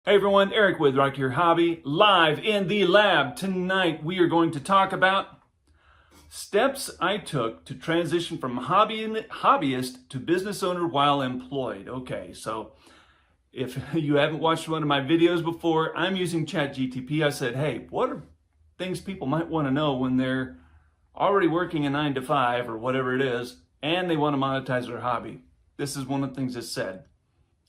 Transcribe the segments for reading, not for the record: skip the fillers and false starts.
Hey everyone, Eric with Rock Your Hobby, live in the lab. Tonight we are going to talk about steps I took to transition from hobbyist to business owner while employed. Okay, so if you haven't watched one of my videos before, I'm using ChatGPT. I said, hey, what are things people might want to know when they're already working a 9 to 5 or whatever it is, and they want to monetize their hobby? This is one of the things it said.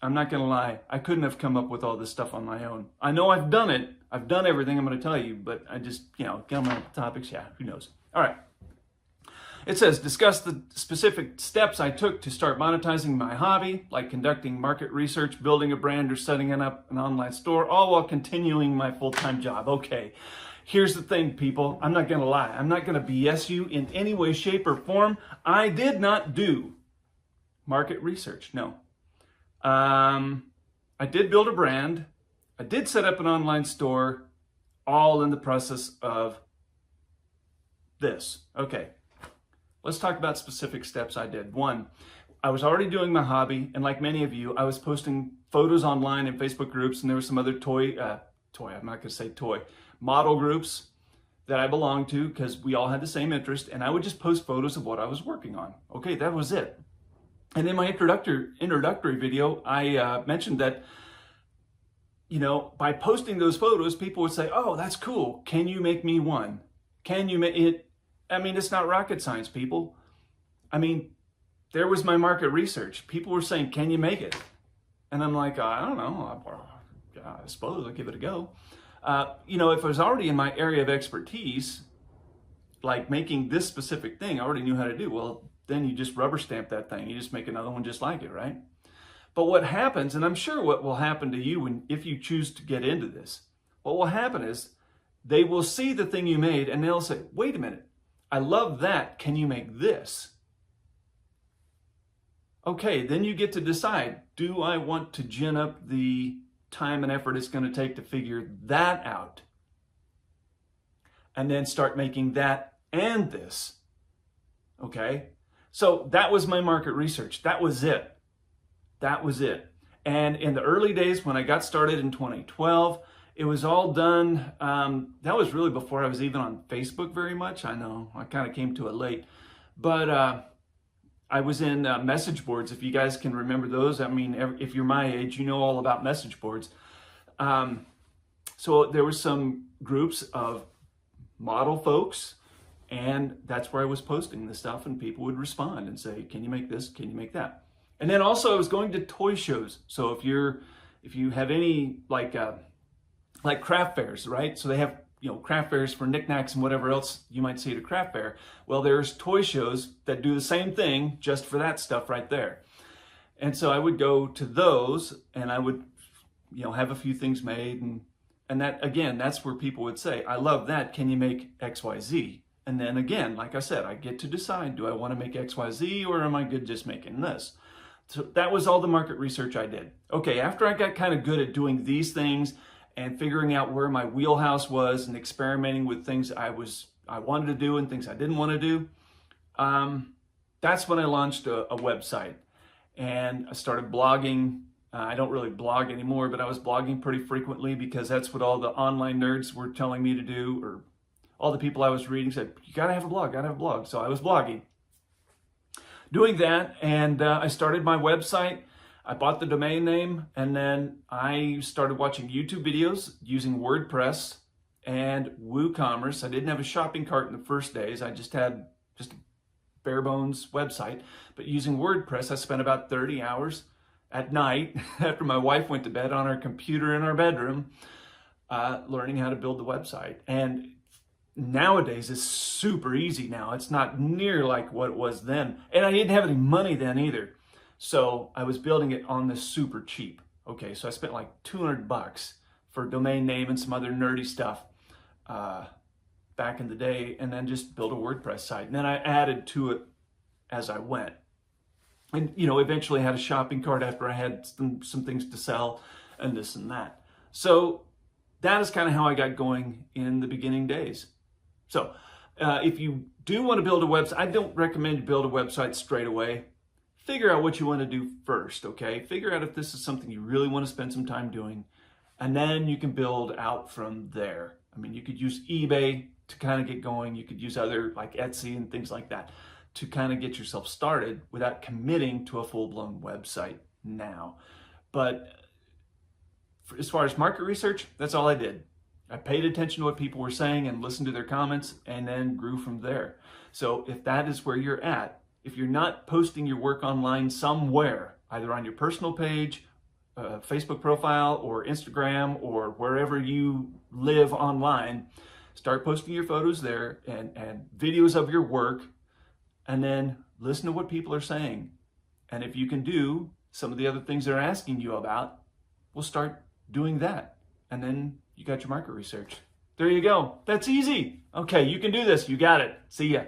I'm not going to lie, I couldn't have come up with all this stuff on my own. I know I've done it. I've done everything I'm going to tell you, but I just, get on my topics. Yeah, who knows? All right. It says, discuss the specific steps I took to start monetizing my hobby, like conducting market research, building a brand, or setting up an online store, all while continuing my full-time job. Okay, here's the thing, people. I'm not going to lie. I'm not going to BS you in any way, shape, or form. I did not do market research, no. I did build a brand. I did set up an online store, all in the process of this. Okay, let's talk about specific steps I did. One, I was already doing my hobby, and like many of you, I was posting photos online in Facebook groups, and there were some other I'm not gonna say toy, model groups that I belonged to because we all had the same interest, and I would just post photos of what I was working on. Okay, that was it. And in my introductory video, I mentioned that, by posting those photos, people would say, oh, that's cool. Can you make me one? Can you make it? I mean, it's not rocket science, people. I mean, there was my market research. People were saying, can you make it? And I'm like, I don't know. I suppose I'll give it a go. If I was already in my area of expertise, like making this specific thing, I already knew how to do. Well, then you just rubber stamp that thing. You just make another one just like it, right? But what happens, and I'm sure what will happen to you if you choose to get into this, what will happen is they will see the thing you made and they'll say, wait a minute, I love that. Can you make this? Okay, then you get to decide, do I want to gin up the time and effort it's going to take to figure that out? And then start making that and this. Okay? So that was my market research. That was it. That was it. And in the early days when I got started in 2012, it was all done. That was really before I was even on Facebook very much. I know I kind of came to it late. But I was in message boards, if you guys can remember those. I mean, if you're my age, you know all about message boards. So there were some groups of model folks, and that's where I was posting this stuff, and people would respond and say, can you make this? Can you make that? And then also I was going to toy shows. So if you have any like craft fairs, right? So they have, craft fairs for knickknacks and whatever else you might see at a craft fair. Well, there's toy shows that do the same thing just for that stuff right there. And so I would go to those and I would, have a few things made, and that, again, that's where people would say, I love that. Can you make XYZ? And then again, like I said, I get to decide, do I want to make XYZ or am I good just making this? So that was all the market research I did. Okay, after I got kind of good at doing these things and figuring out where my wheelhouse was and experimenting with things I wanted to do and things I didn't want to do, that's when I launched a website. And I started blogging. I don't really blog anymore, but I was blogging pretty frequently because that's what all the online nerds were telling me to do, or all the people I was reading said, you gotta have a blog, gotta have a blog. So I was blogging, doing that, and I started my website. I bought the domain name, and then I started watching YouTube videos using WordPress and WooCommerce. I didn't have a shopping cart in the first days. I just had a bare bones website. But using WordPress, I spent about 30 hours at night after my wife went to bed on our computer in our bedroom, learning how to build the website. And nowadays it's super easy now. It's not near like what it was then. And I didn't have any money then either. So I was building it on this super cheap. Okay, so I spent like $200 for a domain name and some other nerdy stuff back in the day, and then just built a WordPress site. And then I added to it as I went. And, eventually had a shopping cart after I had some things to sell and this and that. So that is kind of how I got going in the beginning days. So if you do want to build a website, I don't recommend you build a website straight away. Figure out what you want to do first, okay? Figure out if this is something you really want to spend some time doing. And then you can build out from there. I mean, you could use eBay to kind of get going. You could use other like Etsy and things like that to kind of get yourself started without committing to a full-blown website now. But as far as market research, that's all I did. I paid attention to what people were saying and listened to their comments and then grew from there. So if that is where you're at, if you're not posting your work online somewhere, either on your personal page, Facebook profile, or Instagram, or wherever you live online, start posting your photos there and videos of your work, and then listen to what people are saying. And if you can do some of the other things they're asking you about, we'll start doing that. And then you got your market research. There you go. That's easy. Okay, you can do this. You got it. See ya.